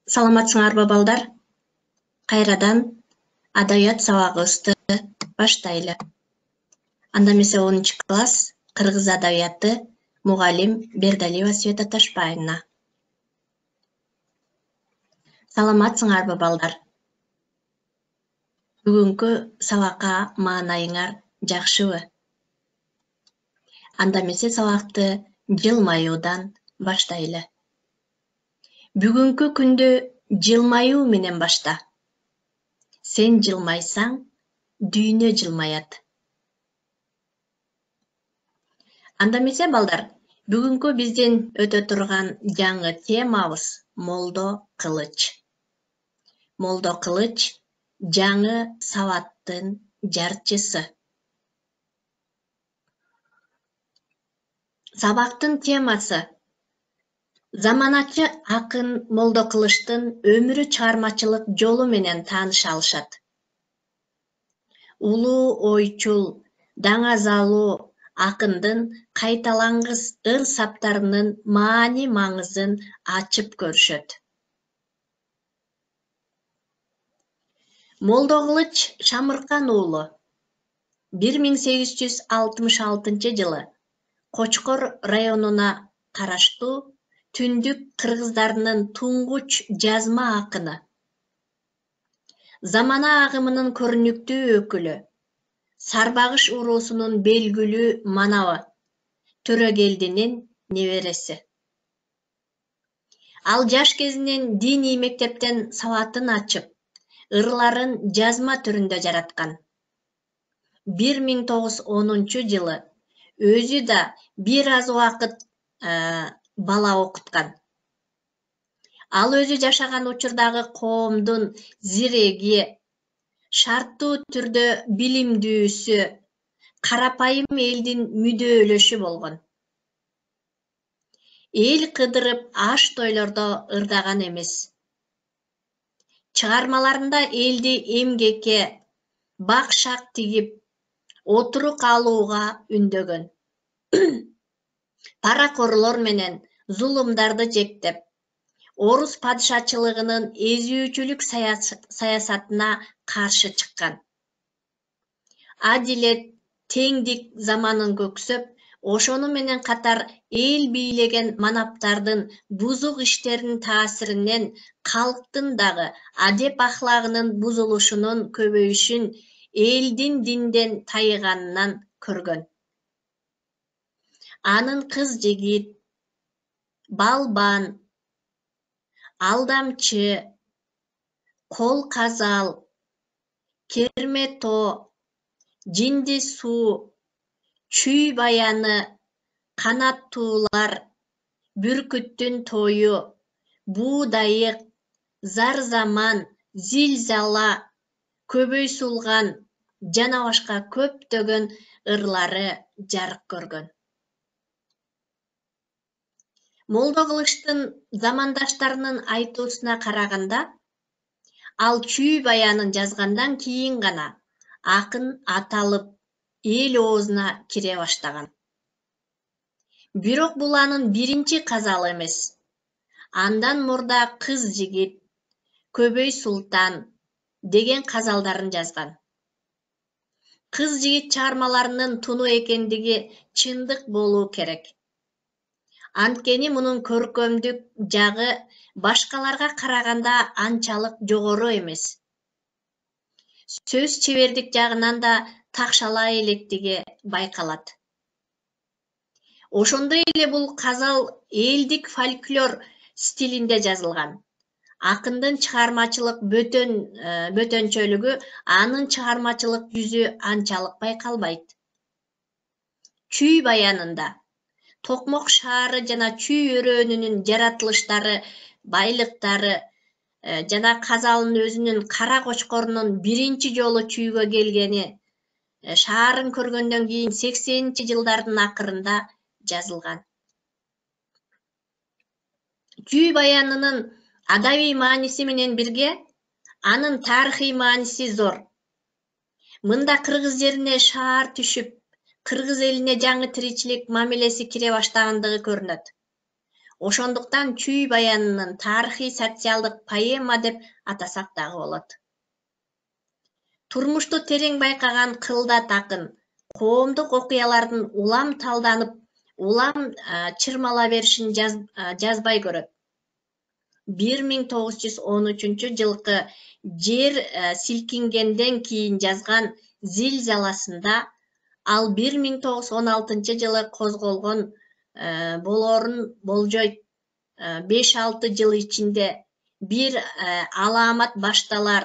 Саламатсыңарбы балдар? Кайрадан адабият сабагыбызды баштайлы. Анда эмесе 10 класс кыргыз адабияты мугалим Бердалиева Света Ташпаевна. Саламатсыңарбы балдар? Бүгүнкү сабакка маанайыңар жакшыбы? Анда эмесе сабакты жылмаюудан баштайлы. Бүгүнкү күндү жылмаюу менен башта. Сен жылмайсаң, дүйнө жылмаят. Анда эмесе балдар, бүгүнкү биздин өтө турган жаңы темабыз Молдо Кылыч. Молдо Кылыч жаңы сабаттын жарчысы. Сабактын темасы заманачы акын Молдо Кылычтын өмүрү чыгармачылык жолу менен тааныша алышат. Улуу ойчул, даңазалуу акындын кайталангыс ыр саптарынын маани маңызын ачып көрүшөт. Молдо Кылыч Шамыркан уулу 1866 жылы Кочкор районуна караштуу Түндүк кыргыздарынын туңгуч жазма акыны. Замана агымынын көрүнүктүү өкүлү, Сарбагыш уруусунун белгилүү манабы, Төрөгелдинин небереси. Ал жаш кезинен диний мектептен сабатын ачып, ырларын жазма түрүндө жараткан. 1910 жылы өзү да бир аз убакыт бала окуткан. Ал өзү жашаган учурдагы коомдун зиреги, шарттуу түрдө билимдүүсү, карапайым элдин мүдөөлөшү болгон. Эл кыдырып аш тойлордо ырдаган эмес. Чыгармаларында элди эмгекке, бак-шак тигип, отурук алууга үндөгөн. Паракорлор менен зулумдарды жектеп, орус падышачылыгынын эзүүчүлүк саясатына каршы чыккан. Адилет, теңдик заманын көксөп, ошону менен катар эл бийлеген манаптардын бузук иштеринин таасиринен калктын дагы адеп ахлагынын бузулушунун көбөйүшүн элдин динден тайыганынан көргөн. Анын кыз жигит, балбан, алдамчы, кол казал, кермето, жинди суу, чүй баяны, канаттуулар, бүркүттүн тою, буудайык, зар заман, зилзала, көбөй сулган жана башка көптөгөн ырлары жарык көргөн. Молдо Кылычтын замандаштарынын айтуусуна караганда, ал чүй баянын жазгандан кийин гана акын аталып, эл оозуна кире баштаган. Бирок бул анын биринчи казалы эмес. Андан мурда кыз жигит, көбөй султан деген казалдарын жазган. Кыз жигит чыгармаларынын туну экендиги чындык болуу керек. Анткени мунун көркөмдүк жагы башкаларга караганда анчалык жогору эмес. Сөз чебердик жагынан да такшала электиги байкалат. Ошондой эле бул казал элдик фольклор стилинде жазылган. Акындын чыгармачылык бөтөнчөлүгү анын чыгармачылык жүзү анчалык байкалбайт. Чүй баянында Токмок шаары жана чүй өрөөнүнүн жаратылыштары, байлыктары жана казалын өзүнүн кара кочкорунун биринчи жолу чүйгө келгени, шаарын көргөндөн кийин 80-жылдардын акырында жазылган. Чүй баянынын адабий мааниси менен бирге анын тарыхый мааниси зор. Мында кыргыз жерине шаар түшүп, кыргыз элине жаңы тиричилик мамилеси кире баштагандыгы көрүнөт. Ошондуктан Чүй баянынын тарыхый социалдык поэма деп атасак дагы болот. Турмушту терең байкаган кылдат акын коомдук окуялардын улам талданып, улам чырмала беришин жазбай көрөт. 1913-жылкы жер силкингенден кийин жазган Зилзаласында ал 1916-жылы козголгон болоорун болжойт. 5-6 жыл ичинде бир аламат башталар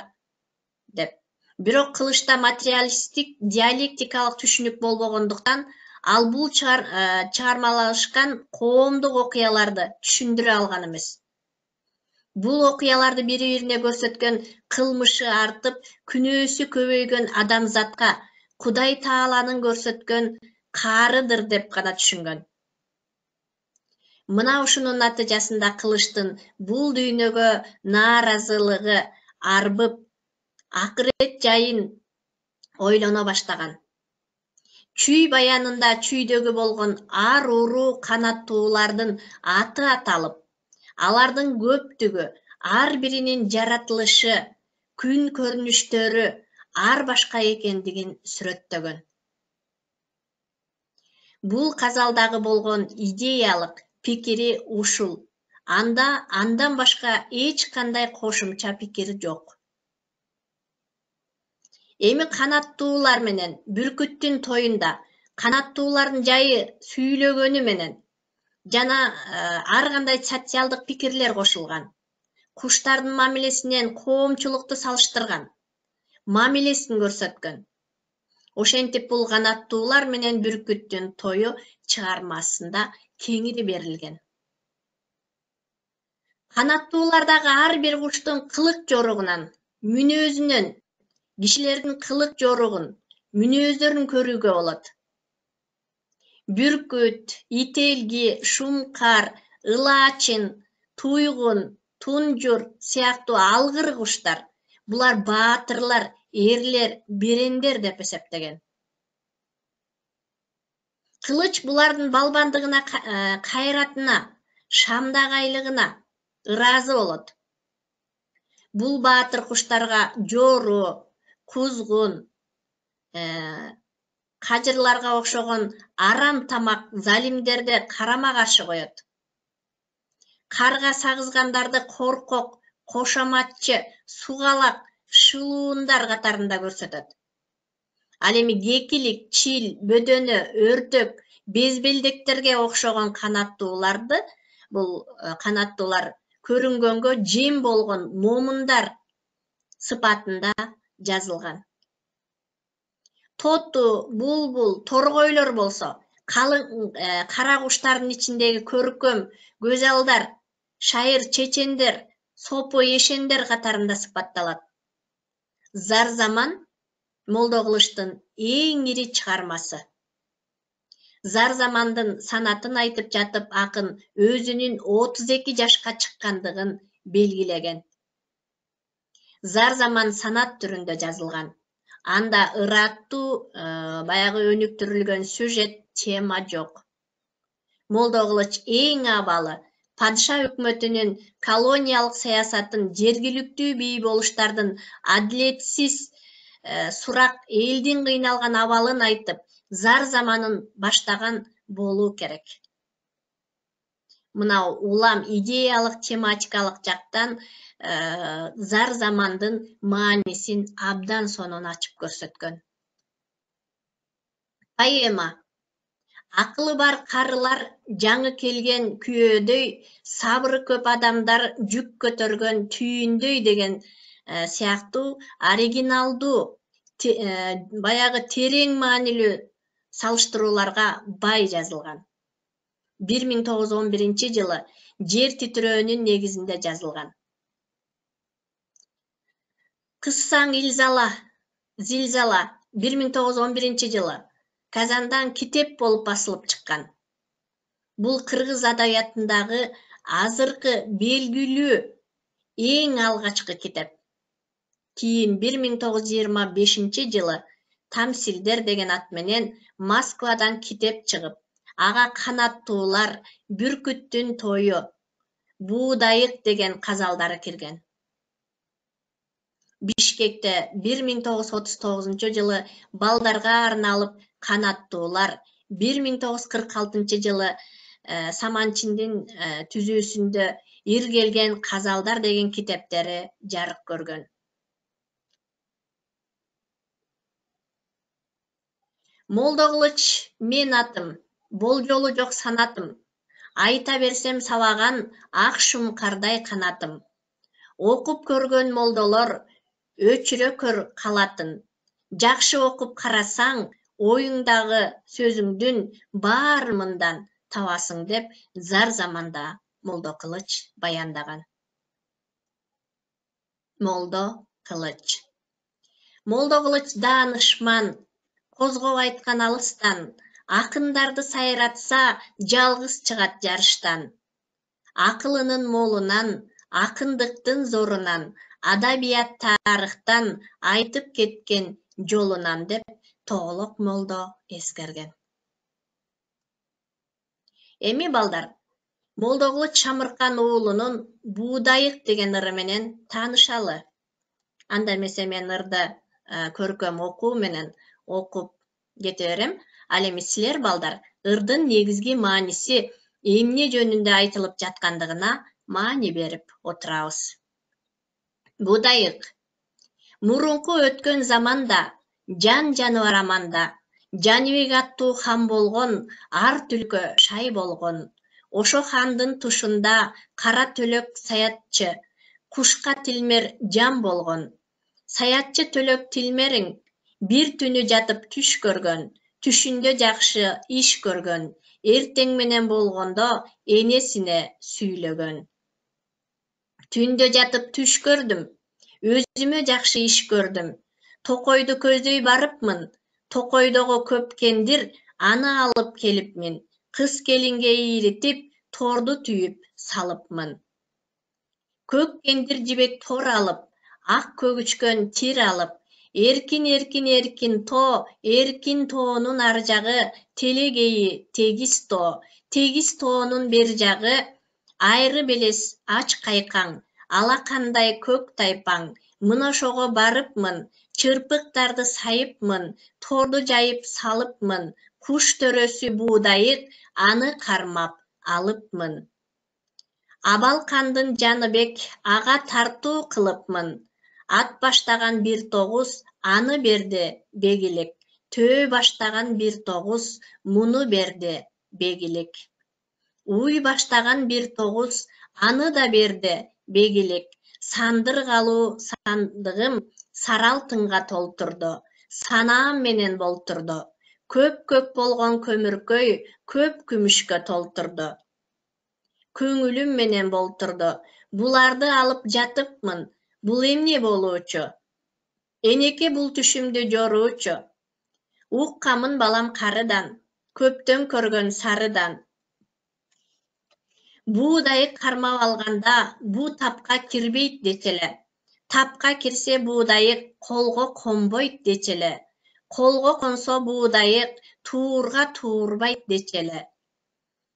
деп. Бирок кылычта материалисттик диалектикалык түшүнүк болбогондуктан ал бул чыгармалашкан коомдук окуяларды түшүндүрө алган эмес. Бул окуяларды бири-бирине көрсөткөн кылмышы артып, күнөөсү көбөйгөн адамзатка Кудай Тааланын көрсөткөн каарыдыр деп гана түшүнгөн. Мына ушунун натыйжасында кылычтын бул дүйнөгө нааразылыгы арбып, акырет жайын ойлоно баштаган. Чүй баянында чүйдөгү болгон ар уруу канаттуулардын аты аталып, алардын көптүгү, ар биринин жаратылышы, күн көрүнүштөрү ар башка экендигин сүрөттөгөн. Бул казалдагы болгон идеялык пикири ушул. Андан башка эч кандай кошумча пикир жок. Эми канаттуулар менен бүркүттүн тоюнда канаттуулардын жайы сүйлөгөнү менен жана ар кандай социалдык пикирлер кошулган. Куштардын мамилесинен коомчулукту салыштырган, мамилесин көрсөткөн. Ошентип бул канаттуулар менен бүркүттүн тою чыгармасында кеңири берилген. Канаттуулардагы ар бир куштун кылык жоругунан, мүнөзүнөн, кишилердин кылык жоругун, мүнөздөрүн көрүүгө болот. Бүркүт, ителги, шумкар, ылаачын, туйгун, тунжур сыяктуу алгыр куштар булар баатырлар, эрлер, берендер деп эсептеген. Кылыч булардын балбандыгына, кайратына, шамдагайлыгына ыраазы болот. Бул баатыр куштарга жору, кузгун, кажырларга окшогон арам тамак залимдерди карама-каршы коет. Карга сагызгандарды коркок, кошоматчы, сугалак, шылуундар катарында көрсөтөт. Ал эми кекилик, чил, бөдөнө, өртөк, безбелдектерге окшогон канаттууларды, бул канаттуулар көрүнгөнгө жем болгон момундар сыпатында жазылган. Тоту, булбул, торгойлор болсо, кара куштардын ичиндеги көркөм, көзалдар, шайыр чечендер, сопо эшендер катарында сыпатталат. Зар заман Молдо Кылычтын эң ири чыгармасы. Зар замандын санатын айтып жатып акын өзүнүн 32 жашка чыккандыгын белгилеген. Зар заман санат түрүндө жазылган. Анда ыраттуу, баягы өнүктүрүлгөн сюжет, тема жок. Молдо Кылыч эң абалы падыша өкмөтүнүн колониялык саясатын, жергиликтүү бий болуштардын адилетсиз сурак, элдин кыйналган абалын айтып, зар заманын баштаган болуу керек. Мына улам идеялык, тематикалык жактан зар замандын маанисин абдан сонун ачып көрсөткөн. Поэма акылы бар карылар жаңы келген күйөөдөй, сабыры көп адамдар жүк көтөргөн түйүндөй деген сыяктуу оригиналдуу, баягы терең маанилүү салыштырууларга бай жазылган. 1911-жылы жер титирөөнүн негизинде жазылган. Кыссаң Зилзала 1911-жылы Казандан китеп болуп басылып чыккан. Бул кыргыз адабиятындагы азыркы белгилүү эң алгачкы китеп. Кийин 1925-жылы Тамсилдер деген ат менен Москвадан китеп чыгып, ага канаттуулар, бүркүттүн тою, буудайык деген казалдары кирген. Бишкекте 1939-жылы балдарга арналып канаттуулар, 1946-жылы Саманчиндин түзүүсүндө иргелген казалдар деген китептери жарык көргөн. Молдоғлыч мен атым, болжолу жок санатым. Айта берсем сабаган ак шумкардай канатым. Окуп көргөн молдолор өчүрөкөр калатын. Жакшы окуп карасаң, оюңдагы сөзүңдүн баарымындан табасың деп зар заманда Молдо Кылыч баяндаган. Молдо Кылыч. Молдо Кылыч даанышман, козгоп айткан алыстан, акындарды сайратса, жалгыз чыгат жарыштан. Акылынын молунан, акындыктын зорунан, адабият тарыхтан айтып кеткен жолунан деп Тоголок молдо эскерген. Эми балдар, Молдо Кылыч Шамыркан уулунун Буудайык деген ыры менен таанышалы. Анда эмесе мен ырды көркөм окуу менен окуп кете берем. Ал эми силер балдар ырдын негизги мааниси эмне жөнүндө айтылып жаткандыгына маани берип отурабыз. Буудайык. Мурунку өткөн заманда, жан жаныбар аманда, Жаныбек аттуу хан болгон, ар түлкө шай болгон. Ошо хандын тушунда кара төлөк саятчы, кушка тилмер жан болгон. Саятчы төлөк тилмериң бир түнү жатып түш көргөн, түшүндө жакшы иш көргөн, эртең менен болгондо энесине сүйлөгөн. Түндө жатып түш көрдүм, өзүмө жакшы иш көрдүм. Токойду көздөй барыпмын, токойдого көп кендир, аны алып келипмин. Кыз келинге ийритип, торду түйүп салыпмын. Көк кендир жибек тор алып, ак көгүчкөн тир алып, эркин тоонун ар жагы телегейи тегиз тоонун бер жагы айры белес ач кайкаң, алакандай көк тайпаң. Мына ошого барыпмын, чырпыктарды сайыпмын, торду жайып салыпмын. Куш төрөсү Буудайык, аны кармап алыпмын. Абалкандын Жаныбек, ага тартуу кылыпмын. Ат баштаган 1-9, аны берди бегилик. Төө баштаган 1-9, муну берди бегилик. Уй баштаган 1-9, аны да берди бегилик. Сандыргалуу сандыгым сары алтынга толтурду. Санаам менен болтурду. Көп болгон көмүркөй, көп күмүшкө толтурду. Көңүлүм менен болтурду. Буларды алып жатыпмын. Бул эмне болуучу? Энеке бул түшүмдү жоруучу. Уккамын балам карыдан, көптөн көргөн сарыдан. Буудайык кармап алганда, бу тапка кирбейт дечеле. Тапка кирсе Буудайык колго конбойт дечеле. Колго консо Буудайык туурга туурбайт дечеле.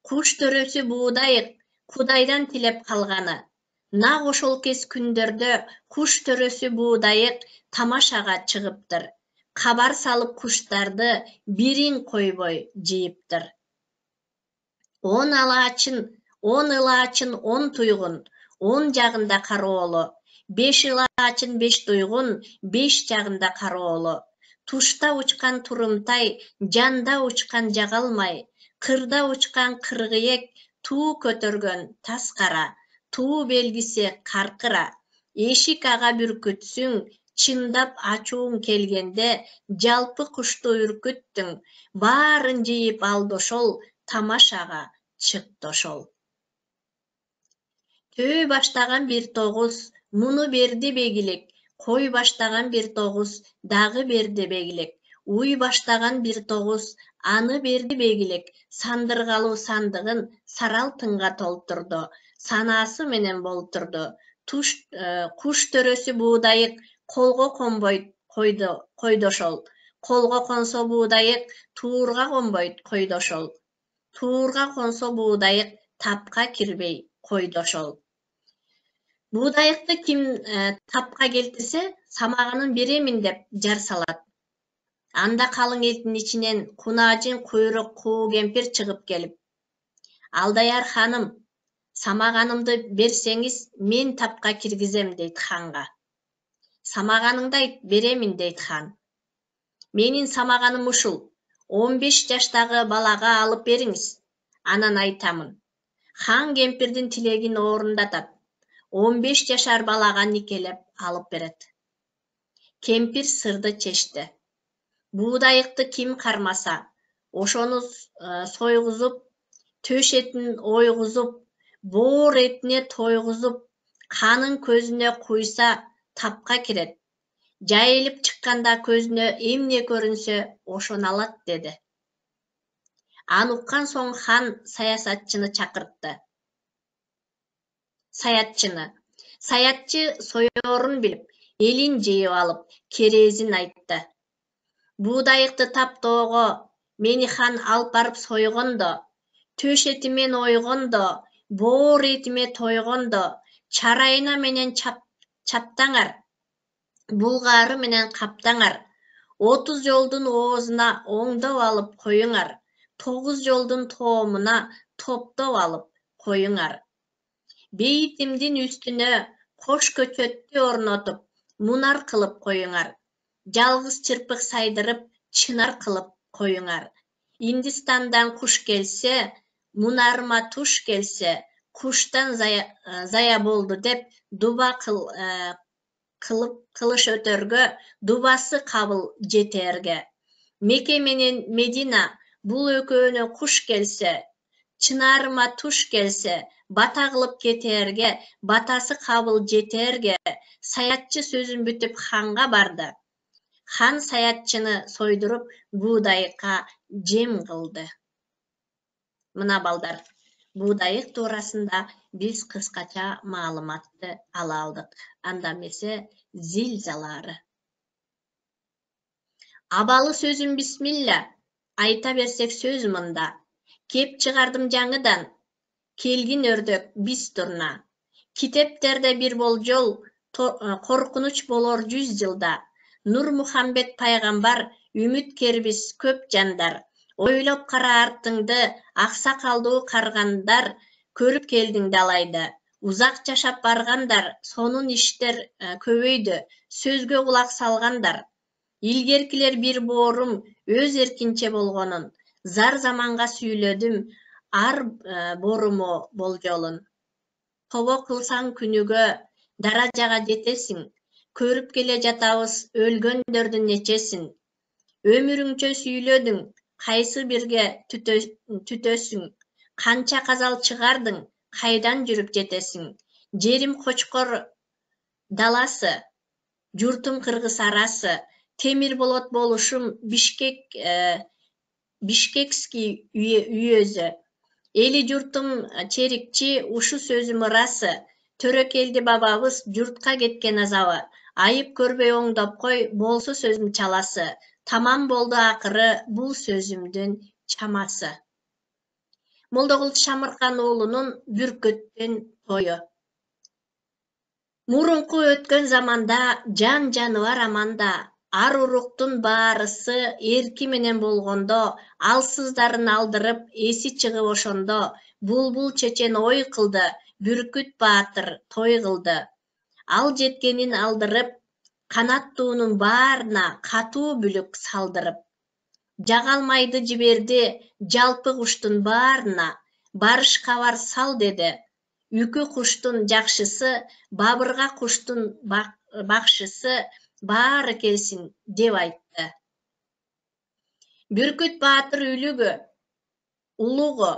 Куш төрөсү Буудайык Кудайдан тилеп калганы. Нак ошол кез күндөрдө куш төрөсү Буудайык тамашага чыгыптыр. Кабар салып куштарды бирин койбой жыйыптыр. 10 ылаачын 10 туйгун, 10 жагында кароолу. 5 ылаачын 5 туйгун, 5 жагында кароолу. Тушта учкан турумтай, жанда учкан жагалмай. Кырда учкан кыргыек, туу көтөргөн таскара. Туу белгиси каркыра. Эшик ага бүркүтсүң, чындап ачууң келгенде, жалпы кушту үркүттүң. Баарын жыйып алды ошол, тамашага чыкты ошол. Төө баштаган 1-9, муну берди бегилик. Кой баштаган 1-9, дагы берди бегилик. Уй баштаган 1-9, аны берди бегилик. Сандыргалуу сандыгын сары алтынга толтурду. Санаасы менен болтурду. Куш төрөсү Буудайык колго конбойт койду ошол. Колго консо Буудайык туурга конбойт койду ошол. Туурга консо буудайык тапка кирбей койду ошол. Буудайыкты ким тапка келтирсе, самаганын беремин деп жар салат. Анда калың элдин ичинен кунаажын куйрук куу кемпир чыгып келип: "Алдаяр ханым, самаганымды берсеңиз, мен тапка киргизем" дейт ханга. "Самаганыңды айт, беремин" дейт хан. "Менин самаганым ушул. 15 жаштагы балага алып бериңиз, анан айтамын." Хан кемпирдин тилегин орундатат. 15 жашар балага никелеп алып берет. Кемпир сырды чечти. Буудайыкты ким кармаса, ошону сойгузуп, төш этин ойгузуп, боор этине тойгузуп, канын көзүнө куйса, тапка кирет. Жайылып чыкканда көзүнө эмне көрүнсө, ошону алат деди. Аны уккан соң хан саясатчыны чакыртты. Саятчы соёрун билип, элин жыйып алып, керезин айтты. "Буудайыкты таптоого мени хан алып барып сойгондо, төш этимен ойгондо, боор этиме тойгондо, чарайна менен чаптаңар, булгаары менен каптаңар, 30 жолдун оозуна оңдоп алып коюңар, 9 жолдун тоомуна топтоп алып коюңар. Бейитимдин үстүнө кош көчөттү орнотуп, мунар кылып коюңар. Жалгыз чырпык сайдырып, чынар кылып коюңар. Индистандан куш келсе, мунарыма туш келсе, куштан зая болду деп дуба кылыш өтөргө, дубасы кабыл жетерге. Меке менен Медина, бул экөөнө куш келсе, чынарыма туш келсе, бата кылып кетерге, батасы кабыл жетерге. Саятчы сөзүн бүтүп ханга барды. Хан саятчыны сойдуруп, буудайыкка жем кылды. Мына балдар, буудайык туурасында биз кыскача маалыматты ала алдык. Анда эмесе зилзалары. Абалы сөзүм бисмилля, айта берсек сөз мында. Кеп чыгардым жаңыдан, келгин өрдөк биз турна. Китептерде бир болжол, коркунуч болор 100 жылда. Нур Мухаммед пайгамбар, үмүткербиз көп жандар. Ойлоп кара артыңды, аксакалдуу каргандар, көрүп келдиң далайды. Узак жашап баргандар, сонун иштер көбөйдү, сөзгө кулак салгандар. Илгеркилер бир боорум өз эркинче болгонун, зар заманга сүйлөдүм ар борумо болжолун. Тобо кылсаң күнүгө, даражага жетесиң, көрүп келе жатабыз өлгөндөрдүн нечесин. Өмүрүңчө сүйлөдүң, кайсы бирге түтөсүң, канча казал чыгардың, кайдан жүрүп жетесиң. Жерим Кочкор даласы, журтум Кыргыз арасы, темир болот болушум Бишкекский үйөзү. Эли журтум черикчи, ушу сөзүм ырасы. Төрөкелди бабабыз журтка кеткен азабы. Айып көрбөй оңдоп кой, болсо сөзүм чаласы. Тамам болду акыры бул сөзүмдүн чамасы. Молдогул Шамыркан уулунун Бүркөттүн тою. Мурунку өткөн заманда жан жаныбар аманда, ар уруктун баарысы эрки менен болгондо, алсыздарын алдырып, эси чыгып ошондо, булбул чечен ой кылды, Бүркүт баатыр той кылды. Ал жеткенин алдырып, канаттуунун баарына катуу бүлүк салдырып. Жагалмайды жиберди, жалпы куштун баарына, барыш кабар сал деди. Үкү куштун жакшысы, бабырга куштун бакшысы, баары келсин деп айтты. Бүркүт баатыр улугу,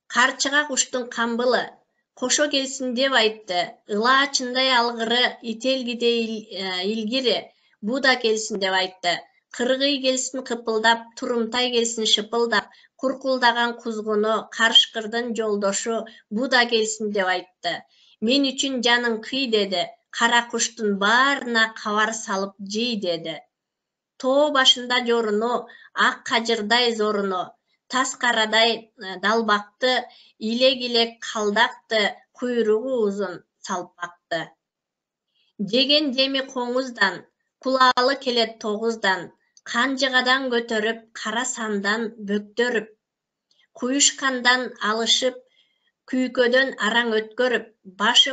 карчыга куштун камбылы, кошо келсин деп айтты. Ылаачындай алгыры, ителгидей илгири, бу да келсин деп айтты. Кыргый келсин кыпылдап, турумтай келсин шыпылдап, куркулдаган кузгуну, карышкырдын жолдошу, бу да келсин деп айтты. Мен үчүн жаның кый деди, кара куштун баарына кабар салып жый деди. Тоо башында жоруну, ак кажырдай зоруну, тас карадай далбакты, илек-илек калдакты, куйругу узун салпакты. Жеген жеми коңуздан, кулаалы келет тогуздан, канжыгадан көтөрүп, кара сандан бөктөрүп, куюшкандан алышып, күйкөдөн араң өткөрүп, башы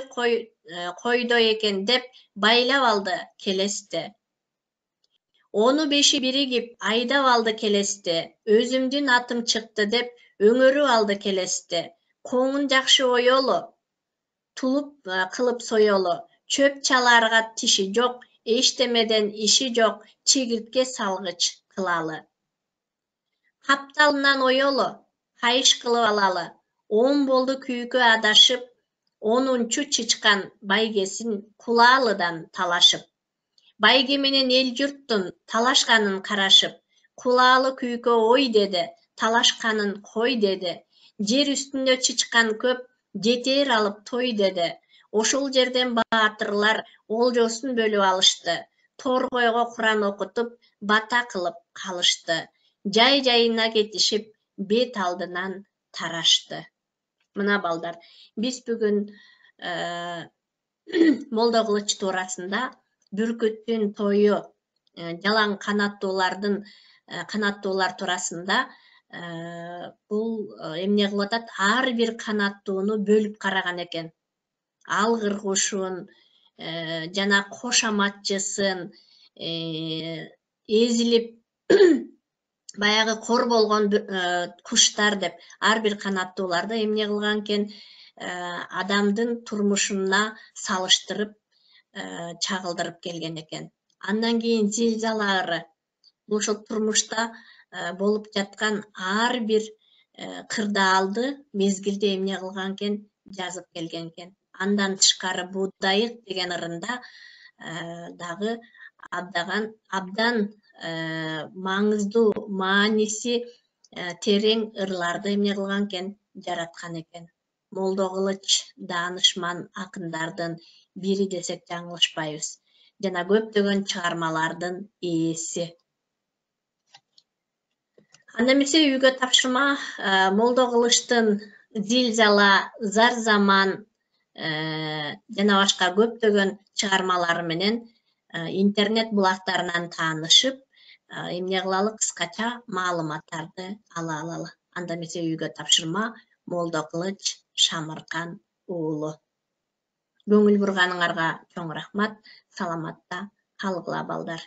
койдо экен деп байлап алды келесте. Ону беши биригип айдап алды келесте, өзүмдүн атым чыкты деп өңөрүп алды келесте. Коңун жакшы оёлу, тулуп кылып соёлу, чөп чаларга тиши жок, эчтемеден иши жок, чегиртке салгыч кылалы. Капталынан оёлу, кайыш кылып алалы, 10 болду күйкө адашып, 10-чу чычкан байгесин кулаалыдан талашып. Байге менен эл журттун талашканын карашып, кулаалы күйкө ой деди, талашканын кой деди. Жер үстүндө чычкан көп, жетер алып той деди. Ошол жерден баатырлар олжосун бөлүп алышты. Торгойго Куран окутуп, бата кылып калышты. Жай-жайына кетишип, бет алдынан тарашты. Мына балдар, биз бүгүн Молдо Кылыч туурасында бүркүттүн тою, жалаң канаттуулардын канаттуулар туурасында бул эмне кылып атат? Ар бир канаттууну бөлүп караган экен. Алгыр кушун, жана кошаматчысын, эзилип баягы кор болгон куштар деп ар бир канаттууларды эмне кылган экен? Адамдын турмушуна салыштырып, чагылдырып келген экен. Андан кийин зилзала бул ошол турмушта болуп жаткан ар бир кырдаалды мезгилде эмне кылган экен? Жазып келген экен. Андан тышкары Будайык деген ырында дагы абдан маңыздуу, мааниси терең ырларды эмне кылган экен? Жараткан экен. Молдо Кылыч даанышман акындардын бири десек жаңылышпайбыз. Жана көптөгөн чыгармалардын ээси. Анда эмесе үйгө тапшырма Молдо Кылычтын Зилзала, Зар заман жана башка көптөгөн чыгармалары менен интернет булактарынан таанышып, эмне кылалы, кыскача маалыматтарды ала алалы. Анда эмесе үйгө тапшырма Молдо Кылыч Шамыркан уулу. Көңүл бурганыңарга чоң рахмат. Саламатта калгыла балдар.